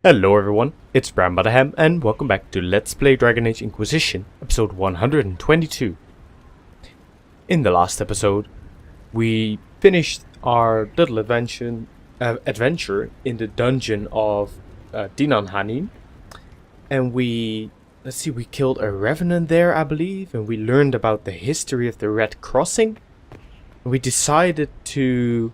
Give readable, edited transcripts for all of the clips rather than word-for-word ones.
Hello everyone, it's BramButterham and welcome back to Let's Play Dragon Age Inquisition, episode 122. In the last episode, we finished our little adventure in the dungeon of Dinan Hanin. And we killed a revenant there, I believe, and we learned about the history of the Red Crossing. We decided to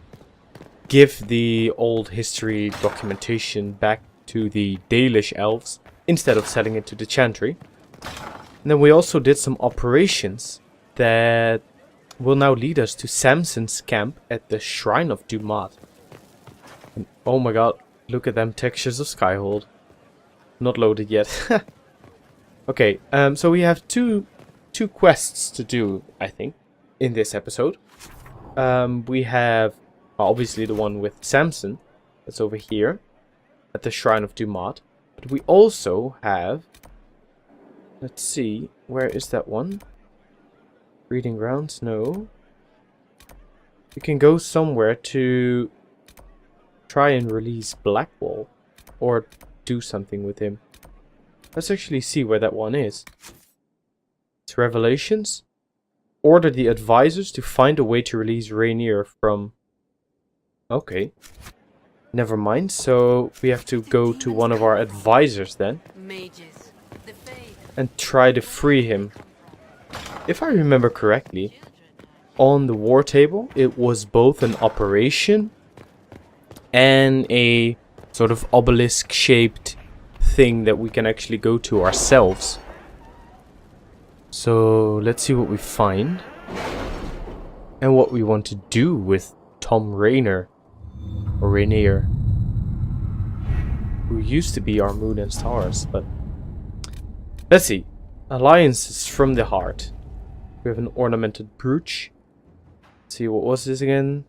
give the old history documentation back to the Dalish elves instead of selling it to the Chantry. And then we also did some operations that will now lead us to Samson's camp at the Shrine of Dumat. And oh my god, look at them textures of Skyhold. Not loaded yet. Okay, so we have two quests to do, I think, in this episode. We have obviously the one with Samson, that's over here at the Shrine of Dumat. But we also have, let's see, where is that one? Breeding grounds? No. You can go somewhere to try and release Blackwall or do something with him. Let's actually see where that one is. It's Revelations. Order the advisors to find a way to release Rainier from... Okay. Never mind, so we have to go to one of our advisors then. Mages, and try to free him. If I remember correctly, on the war table it was both an operation and a sort of obelisk shaped thing that we can actually go to ourselves. So let's see what we find. And what we want to do with Thom Rainier. Or Rainier, who used to be our moon and stars, but let's see. Alliances from the heart. We have an ornamented brooch. Let's see, what was this again?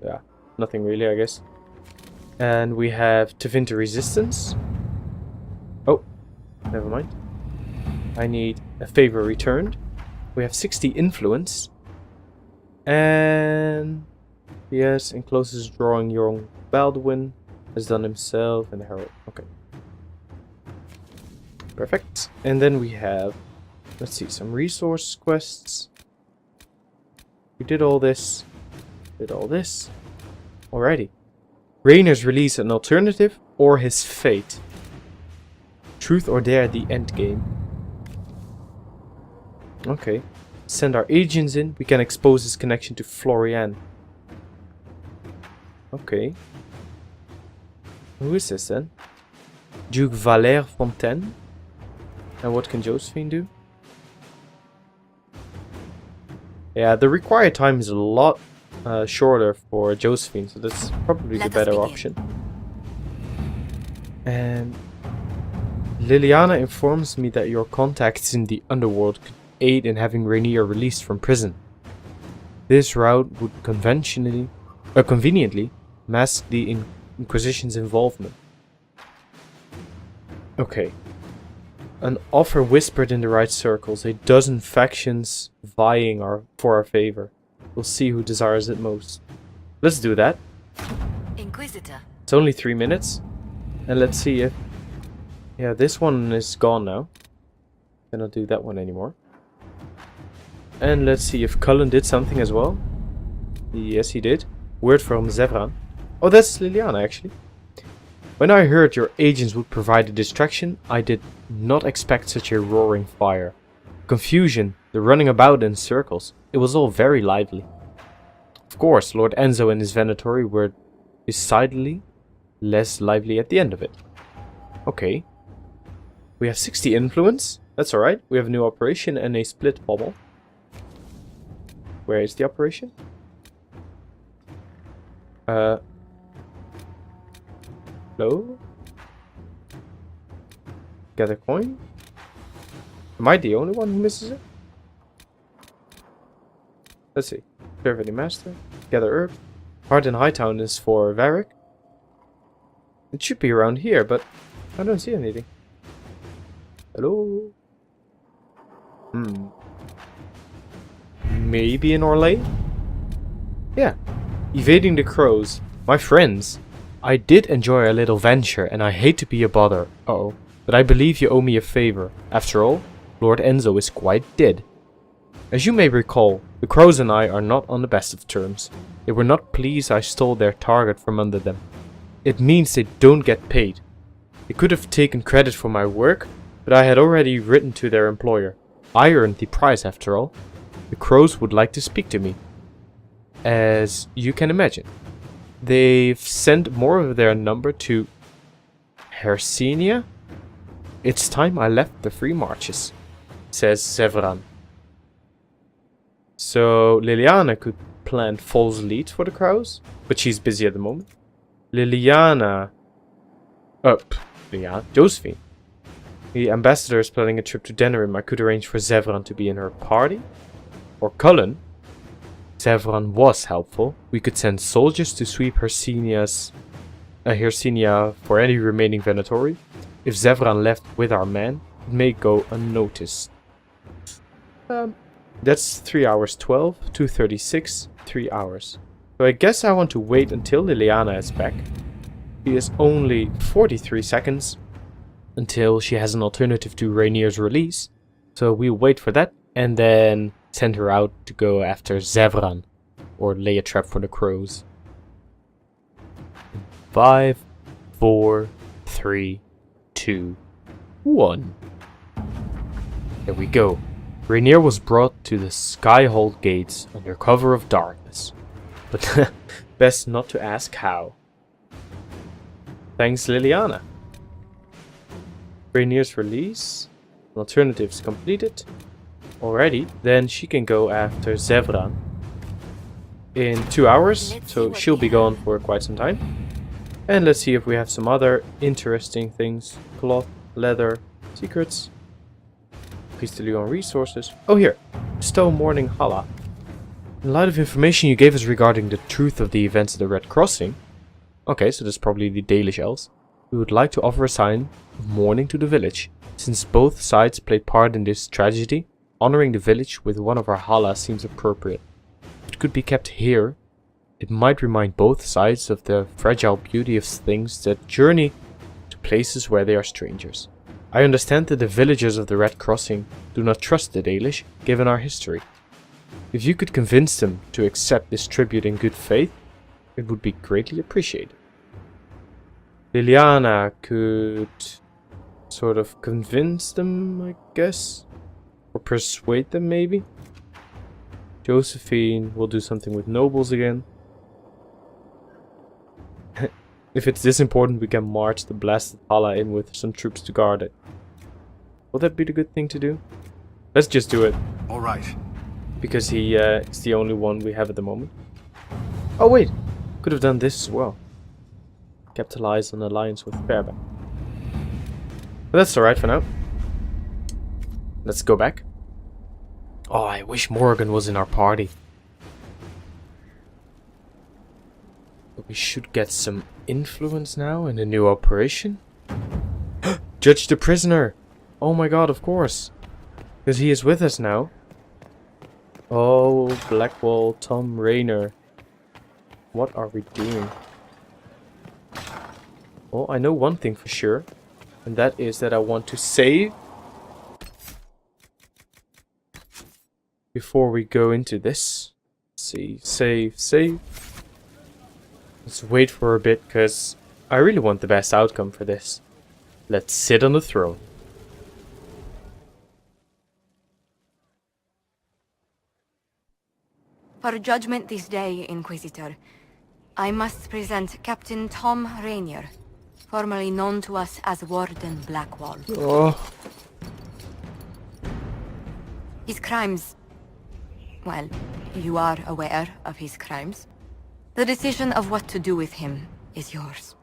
Yeah, nothing really, I guess. And we have Tevinter resistance. Oh, never mind. I need a favor returned. We have 60 influence. And yes, and closest drawing young Baldwin has done himself and the Herald. Okay. Perfect. And then we have, let's see, some resource quests. We did all this. Did all this. Alrighty. Rainier's release an alternative or his fate. Truth or dare the endgame. Okay. Send our agents in. We can expose his connection to Florian. Okay. Who is this then? Duke Valère Fontaine. And what can Josephine do? Yeah, the required time is a lot shorter for Josephine, so that's probably the better option. And Liliana informs me that your contacts in the underworld could aid in having Rainier released from prison. This route would conveniently mask the Inquisition's involvement. Okay. An offer whispered in the right circles. A dozen factions vying for our favor. We'll see who desires it most. Let's do that. Inquisitor. It's only 3 minutes. And let's see if... Yeah, this one is gone now. Cannot do that one anymore. And let's see if Cullen did something as well. Yes, he did. Word from Zevran. Oh, that's Liliana, actually. When I heard your agents would provide a distraction, I did not expect such a roaring fire. Confusion, the running about in circles. It was all very lively. Of course, Lord Enzo and his Venatori were decidedly less lively at the end of it. Okay. We have 60 influence. That's alright. We have a new operation and a split pommel. Where is the operation? Hello? Gather coin? Am I the only one who misses it? Let's see. Serve any master. Gather herb. Heart in Hightown is for Varric. It should be around here, but I don't see anything. Hello? Maybe in Orlais? Yeah. Evading the crows. My friends. I did enjoy our little venture, and I hate to be a bother. Uh-oh. But I believe you owe me a favor. After all, Lord Enzo is quite dead. As you may recall, the crows and I are not on the best of terms. They were not pleased I stole their target from under them. It means they don't get paid. They could have taken credit for my work, but I had already written to their employer. I earned the prize after all. The crows would like to speak to me. As you can imagine. They've sent more of their number to Hersinia. It's time I left the free marches, says Severan. So Liliana could plant false leads for the crows, but she's busy at the moment. Liliana, Josephine. The ambassador is planning a trip to Denerim. I could arrange for Severan to be in her party. Or Cullen. Severan was helpful. We could send soldiers to sweep Hersinia for any remaining Venatori. If Severan left with our men, it may go unnoticed. That's 3 hours 12, 2:36, 3 hours. So I guess I want to wait until Liliana is back. It is only 43 seconds until she has an alternative to Rainier's release. So we'll wait for that and then send her out to go after Severan or lay a trap for the crows. 5, 4, 3, 2, 1. There we go. Rainier was brought to the Skyhold gates under cover of darkness. But best not to ask how. Thanks, Liliana. Rainier's release. Alternatives completed. Already. Then she can go after Severan in 2 hours. So she'll be gone for quite some time. And let's see if we have some other interesting things. Cloth, leather, secrets. Priestly on resources. Oh, here. Stowe Morning Hala. In light of information you gave us regarding the truth of the events at the Red Crossing. Okay, so that's probably the Dalish elves. We would like to offer a sign of mourning to the village. Since both sides played part in this tragedy, honoring the village with one of our Hala seems appropriate. If it could be kept here, it might remind both sides of the fragile beauty of things that journey to places where they are strangers. I understand that the villagers of the Red Crossing do not trust the Dalish, given our history. If you could convince them to accept this tribute in good faith, it would be greatly appreciated. Liliana could sort of convince them, I guess. Or persuade them, maybe. Josephine will do something with nobles again. If it's this important, we can march the blasted Hala in with some troops to guard it. Will that be the good thing to do? Let's just do it. Alright. Because he is the only one we have at the moment. Oh wait, could have done this as well. Capitalize on alliance with Fairbank. But that's alright for now. Let's go back. Oh, I wish Morgan was in our party. But we should get some influence now in the new operation. Judge the prisoner! Oh my god, of course. Because he is with us now. Oh, Blackwall, Thom, Rainier. What are we doing? Well, I know one thing for sure. And that is that I want to save before we go into this. Let's see, save. Let's wait for a bit, because I really want the best outcome for this. Let's sit on the throne. For judgment this day, Inquisitor, I must present Captain Thom Rainier, formerly known to us as Warden Blackwall. Oh. His crimes... well, you are aware of his crimes. The decision of what to do with him is yours.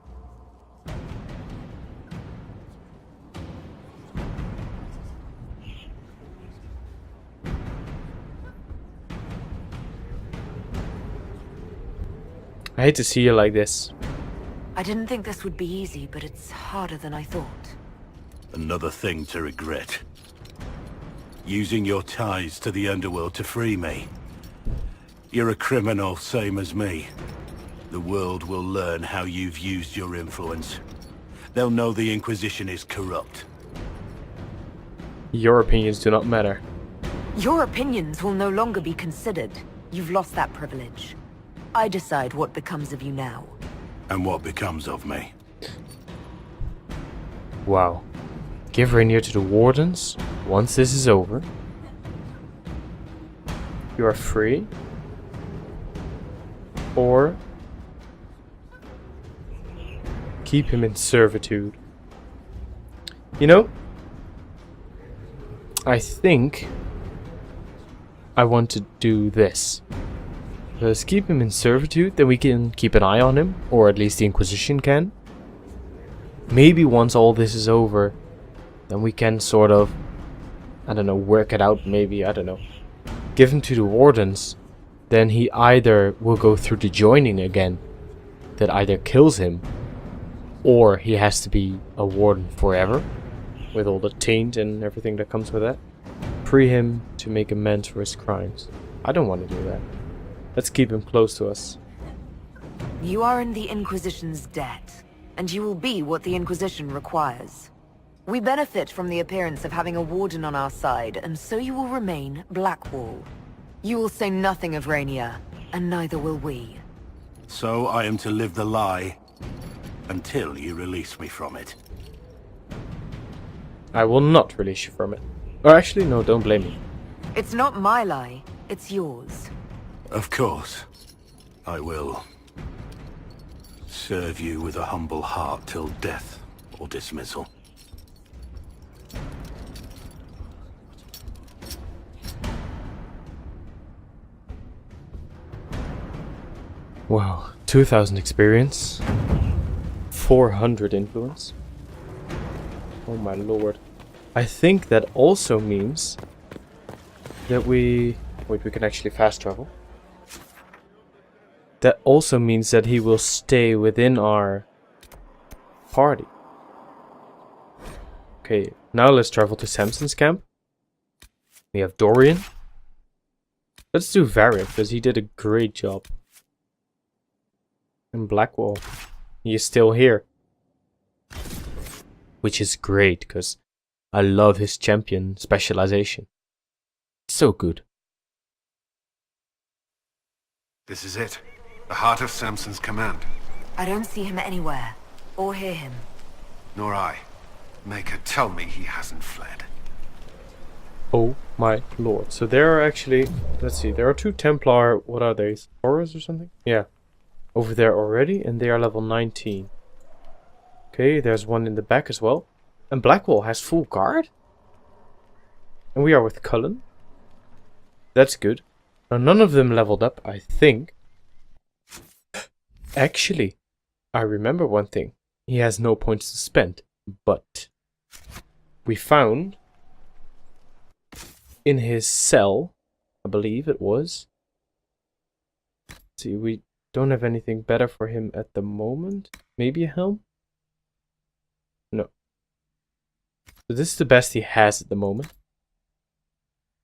I hate to see you like this. I didn't think this would be easy, but it's harder than I thought. Another thing to regret. Using your ties to the underworld to free me. You're a criminal, same as me. The world will learn how you've used your influence. They'll know the Inquisition is corrupt. Your opinions do not matter. Your opinions will no longer be considered. You've lost that privilege. I decide what becomes of you now. And what becomes of me. Wow. Give Rainier to the Wardens once this is over. You are free. Or keep him in servitude. You know, I think I want to do this. Let's keep him in servitude, then we can keep an eye on him, or at least the Inquisition can. Maybe once all this is over, then we can sort of, I don't know, work it out maybe, I don't know. Give him to the Wardens, then he either will go through the joining again, that either kills him, or he has to be a Warden forever, with all the taint and everything that comes with that. Free him to make amends for his crimes. I don't want to do that. Let's keep him close to us. You are in the Inquisition's debt, and you will be what the Inquisition requires. We benefit from the appearance of having a Warden on our side, and so you will remain Blackwall. You will say nothing of Rainier, and neither will we. So I am to live the lie until you release me from it. I will not release you from it. Or actually, no, don't blame me. It's not my lie, it's yours. Of course. I will serve you with a humble heart till death or dismissal. Wow, 2000 experience, 400 influence. Oh my lord. I think that also means that we can actually fast travel. That also means that he will stay within our party. Okay, now let's travel to Samson's camp. We have Dorian. Let's do Varric, because he did a great job. And Blackwall. He is still here. Which is great, because I love his champion specialization. So good. This is it. The heart of Samson's command. I don't see him anywhere, or hear him. Nor I. Maker, tell me he hasn't fled. Oh my lord. So there are actually, let's see, there are 2 Templar, what are they? Horrors or something? Yeah. Over there already, and they are level 19. Okay, there's one in the back as well. And Blackwall has full guard? And we are with Cullen. That's good. Now, none of them leveled up, I think. Actually, I remember one thing. He has no points to spend. But we found in his cell, I believe it was. Let's see, we don't have anything better for him at the moment. Maybe a helm? No. So this is the best he has at the moment.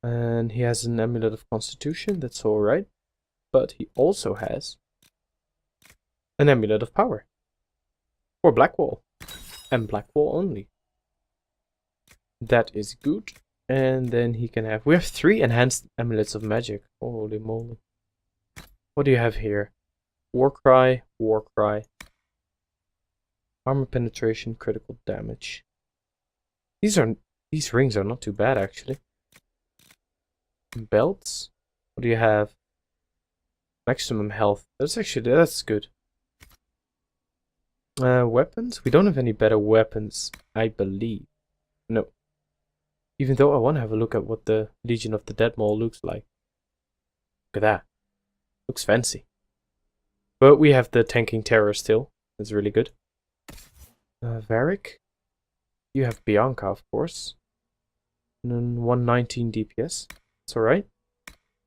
And he has an Amulet of Constitution, that's alright. But he also has an Amulet of Power. For Blackwall. And Blackwall only. That is good. And then he can have... We have 3 enhanced Amulets of Magic. Holy moly. What do you have here? Warcry, Warcry. Armor penetration, critical damage. These rings are not too bad actually. Belts. What do you have? Maximum health. That's good. Weapons? We don't have any better weapons, I believe. No. Even though I want to have a look at what the Legion of the Dead Maul looks like. Look at that. Looks fancy. But we have the Tanking Terror still. That's really good. Varric. You have Bianca, of course. And then 119 DPS. That's alright.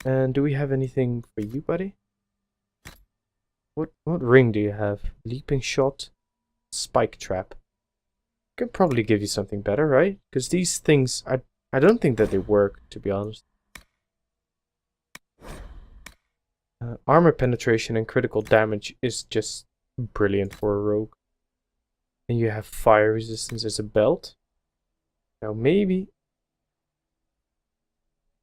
And do we have anything for you, buddy? What ring do you have? Leaping Shot. Spike Trap. Could probably give you something better, right? Because these things, I don't think that they work, to be honest. Armor penetration and critical damage is just brilliant for a rogue. And you have fire resistance as a belt. Now maybe...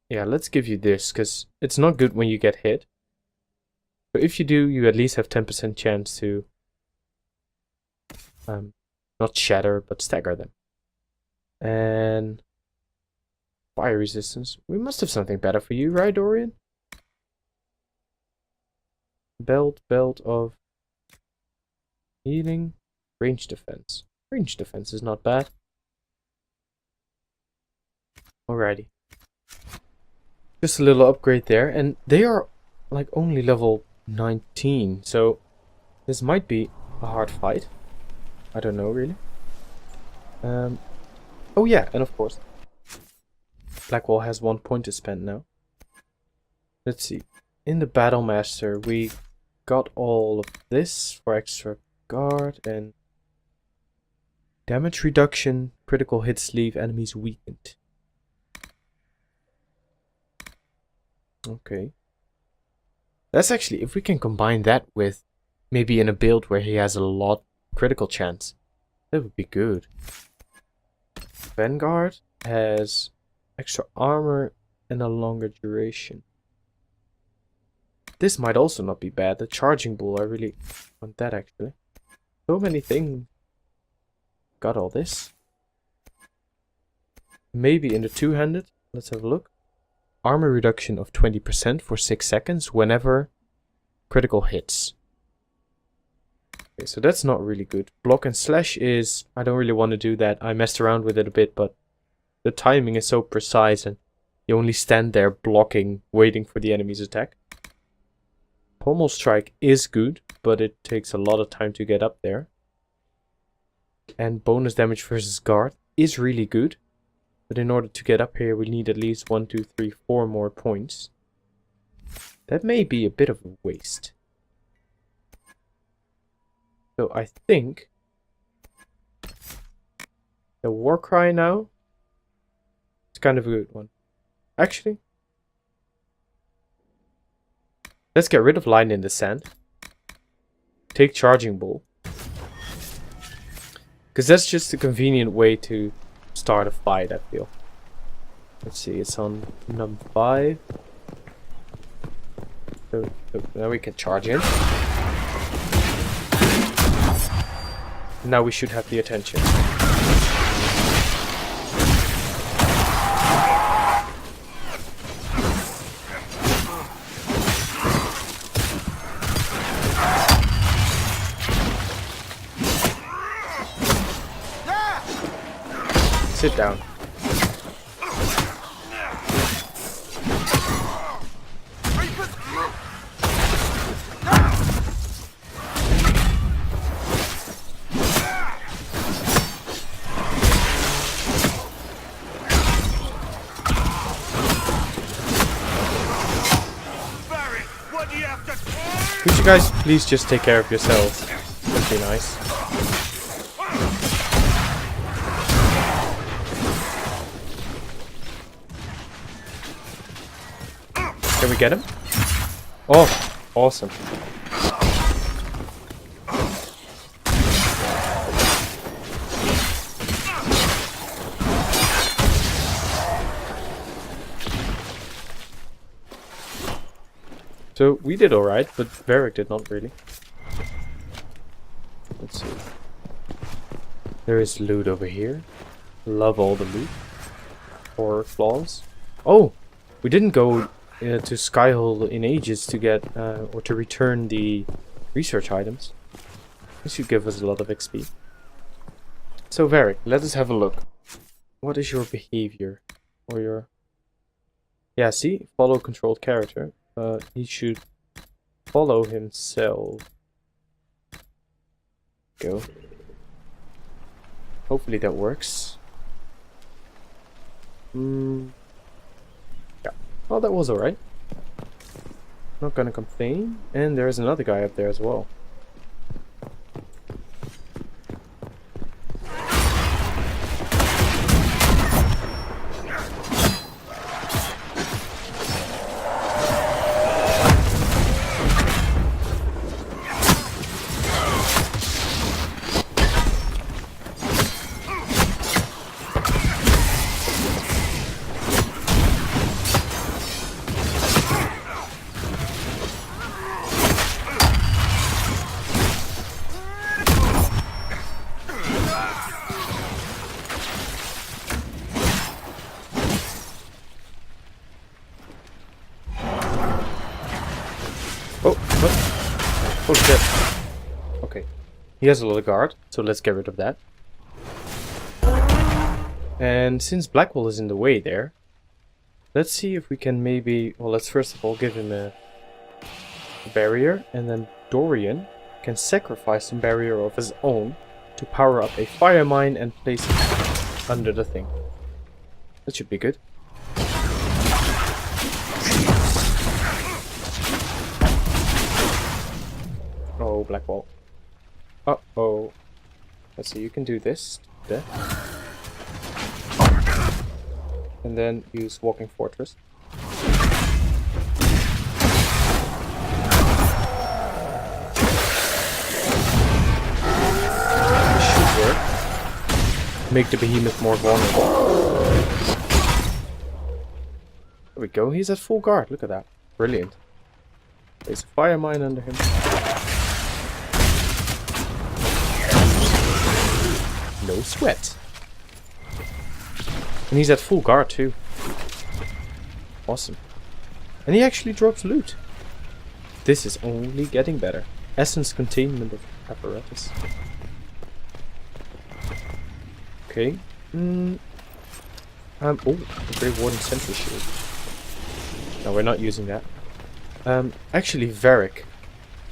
Yeah, let's give you this, because it's not good when you get hit. But if you do, you at least have 10% chance to... not shatter, but stagger them. And... fire resistance. We must have something better for you, right, Dorian? Belt of... healing. Range defense. Range defense is not bad. Alrighty. Just a little upgrade there. And they are like only level 19. So this might be a hard fight. I don't know really. Oh yeah, and of course Blackwall has 1 point to spend now. Let's see. In the Battle Master we got all of this for extra guard and damage reduction. Critical hits leave enemies weakened. Okay. That's actually, if we can combine that with maybe in a build where he has a lot critical chance, that would be good. Vanguard has extra armor and a longer duration. This might also not be bad. The charging bull, I really want that actually. So many things. Got all this. Maybe in the two-handed. Let's have a look. Armor reduction of 20% for 6 seconds whenever critical hits. Okay, so that's not really good. Block and slash is... I don't really want to do that. I messed around with it a bit, but the timing is so precise and you only stand there blocking, waiting for the enemy's attack. Pommel strike is good, but it takes a lot of time to get up there. And bonus damage versus guard is really good. But in order to get up here, we need at least 1, 2, 3, 4 more points. That may be a bit of a waste. So I think the war cry now is kind of a good one. Actually, let's get rid of line in the sand. Take charging bull. Because that's just a convenient way to start a fight, I feel. Let's see, it's on number 5. So now we can charge in. Now we should have the attention. Sit down. Could you guys please just take care of yourselves? That'd be nice. Can we get him? Oh, awesome. So we did alright, but Varric did not really. Let's see. There is loot over here. Love all the loot. Horror claws. Oh! We didn't go to Skyhole in ages to get, or to return the research items. This should give us a lot of XP. So Varric, let us have a look. What is your behavior? Or your... Yeah, see? Follow controlled character. He should follow himself. Go. Hopefully that works. Yeah. Well, that was alright. Not gonna complain. And there's another guy up there as well. He has a lot of guard, so let's get rid of that. And since Blackwall is in the way there, let's see if we can maybe... Well, let's first of all give him a barrier, and then Dorian can sacrifice some barrier of his own to power up a fire mine and place it under the thing. That should be good. Oh, Blackwall. Uh-oh. Let's see, you can do this. There. And then use Walking Fortress. This should work. Make the behemoth more vulnerable. There we go, he's at full guard, look at that. Brilliant. There's a fire mine under him. No sweat. And he's at full guard too. Awesome. And he actually drops loot. This is only getting better. Essence containment of apparatus. Okay. Oh, a Grey Warden Sentry Shield. No, we're not using that. Actually, Varric.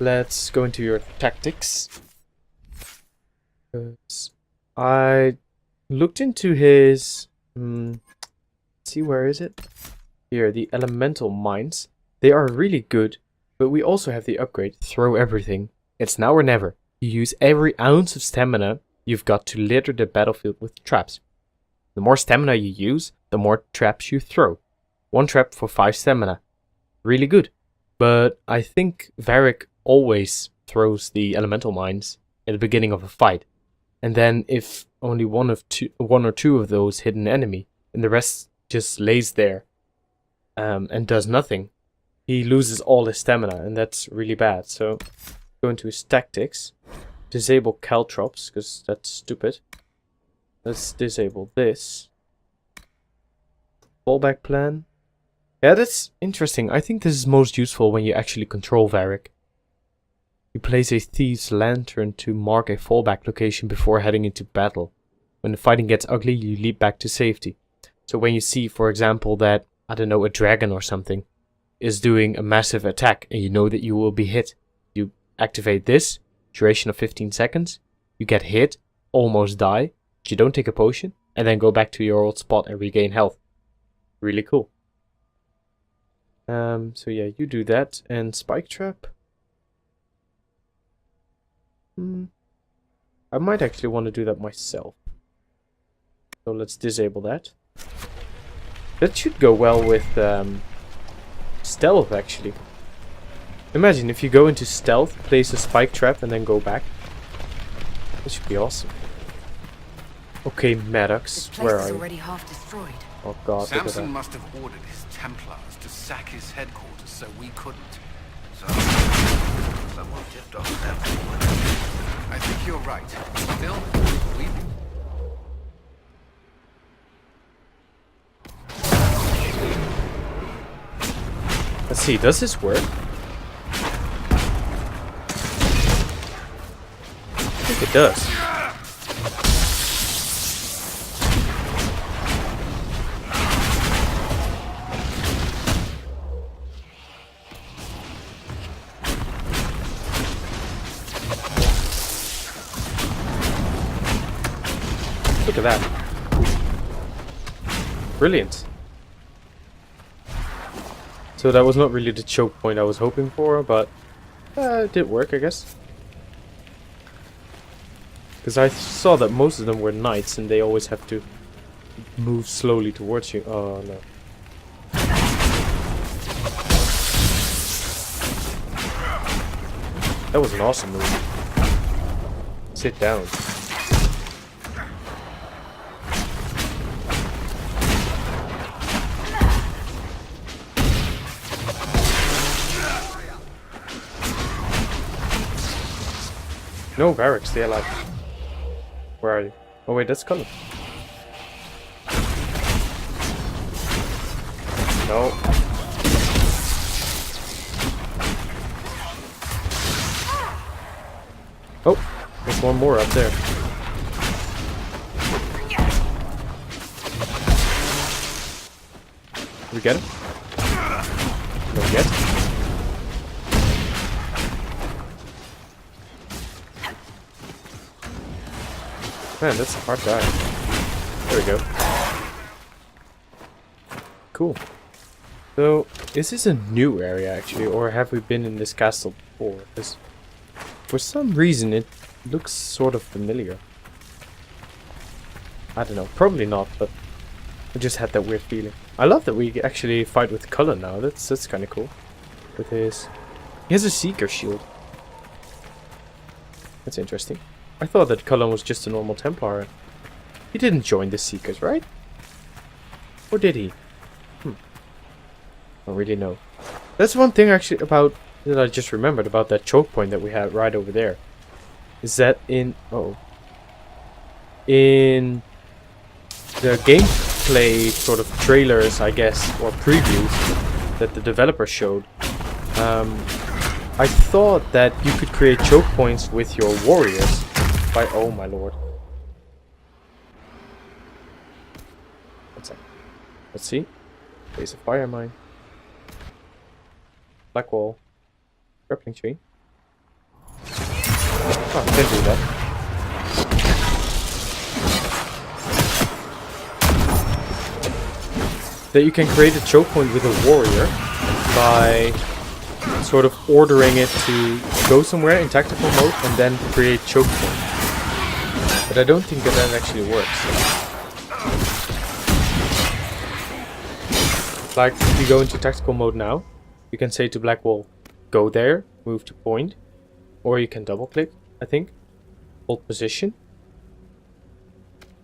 Let's go into your tactics. I looked into his... see, where is it? Here, the elemental mines. They are really good, but we also have the upgrade, Throw Everything. It's now or never. You use every ounce of stamina you've got to litter the battlefield with traps. The more stamina you use, the more traps you throw. 1 trap for 5 stamina. Really good. But I think Varric always throws the elemental mines at the beginning of a fight. And then if only one or two of those hit an enemy, and the rest just lays there and does nothing, he loses all his stamina, and that's really bad. So go into his tactics, disable caltrops, because that's stupid. Let's disable this. Fallback plan. Yeah, that's interesting. I think this is most useful when you actually control Varric. You place a Thieves' Lantern to mark a fallback location before heading into battle. When the fighting gets ugly, you leap back to safety. So when you see, for example, that, I don't know, a dragon or something is doing a massive attack and you know that you will be hit, you activate this, duration of 15 seconds, you get hit, almost die, but you don't take a potion, and then go back to your old spot and regain health. Really cool. So yeah, you do that, and Spike Trap. I might actually want to do that myself. So let's disable that. That should go well with stealth, actually. Imagine if you go into stealth, place a spike trap, and then go back. That should be awesome. Okay, Maddox, where are you? Already half destroyed. Oh god, look at Samson that. must have ordered his Templars to sack his headquarters, so we couldn't. So, someone tipped off them. I think you're right. Still, we... Let's see, does this work? I think it does. Look at that. Brilliant. So that was not really the choke point I was hoping for, but it did work, I guess. Because I saw that most of them were knights and they always have to move slowly towards you. Oh no. That was an awesome move. Sit down. No, Varric, stay alive. Where are you? Oh wait, that's Cullen. No. Oh, there's one more up there. Did we get him? Don't get. Man, that's a hard guy. There we go. Cool. So, is this a new area actually, or have we been in this castle before? Because for some reason it looks sort of familiar. I don't know, probably not, but I just had that weird feeling. I love that we actually fight with color now. That's kind of cool. With his, he has a seeker shield. That's interesting. I thought that Cullen was just a normal Templar. He didn't join the Seekers, right? Or did he? I don't really know. That's one thing actually about that I just remembered about that choke point that we had right over there. Is that in in the gameplay sort of trailers, I guess, or previews that the developer showed, I thought that you could create choke points with your warriors by, oh my lord. One second. Let's see. There's a fire mine. Blackwall. Grappling tree. Oh, I can do that. That you can create a choke point with a warrior by sort of ordering it to go somewhere in tactical mode and then create choke point. But I don't think that that actually works. Like, if you go into tactical mode now, you can say to Blackwall, go there, move to point, or you can double click, I think, hold position.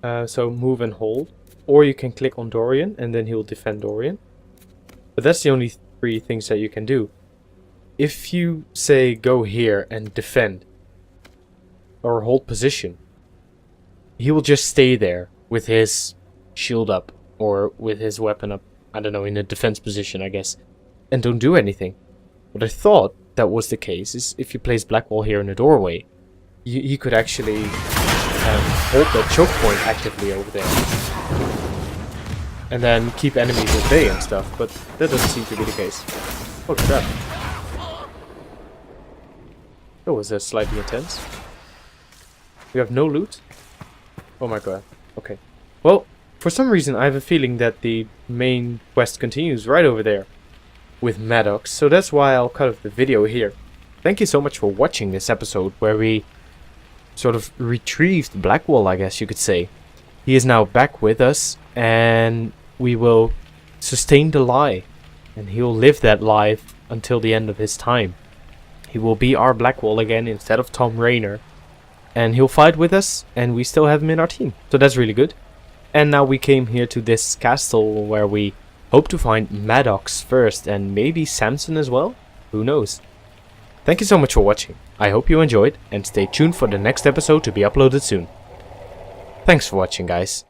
So move and hold, or you can click on Dorian and then he'll defend Dorian. But that's the only three things that you can do. If you say go here and defend, or hold position, he will just stay there with his shield up, or with his weapon up, I don't know, in a defense position, I guess, and don't do anything. What I thought that was the case is if you place Blackwall here in the doorway, you could actually hold that choke point actively over there. And then keep enemies at bay and stuff, but that doesn't seem to be the case. Oh crap. That was slightly intense. We have no loot. Oh my god. Okay. Well, for some reason I have a feeling that the main quest continues right over there with Maddox, so that's why I'll cut off the video here. Thank you so much for watching this episode where we sort of retrieved Blackwall, I guess you could say. He is now back with us and we will sustain the lie, and he'll live that life until the end of his time. He will be our Blackwall again instead of Thom Rainier, and he'll fight with us and we still have him in our team, so that's really good. And now we came here to this castle where we hope to find Maddox first and maybe Samson as well, who knows. Thank you so much for watching, I hope you enjoyed and stay tuned for the next episode to be uploaded soon. Thanks for watching guys.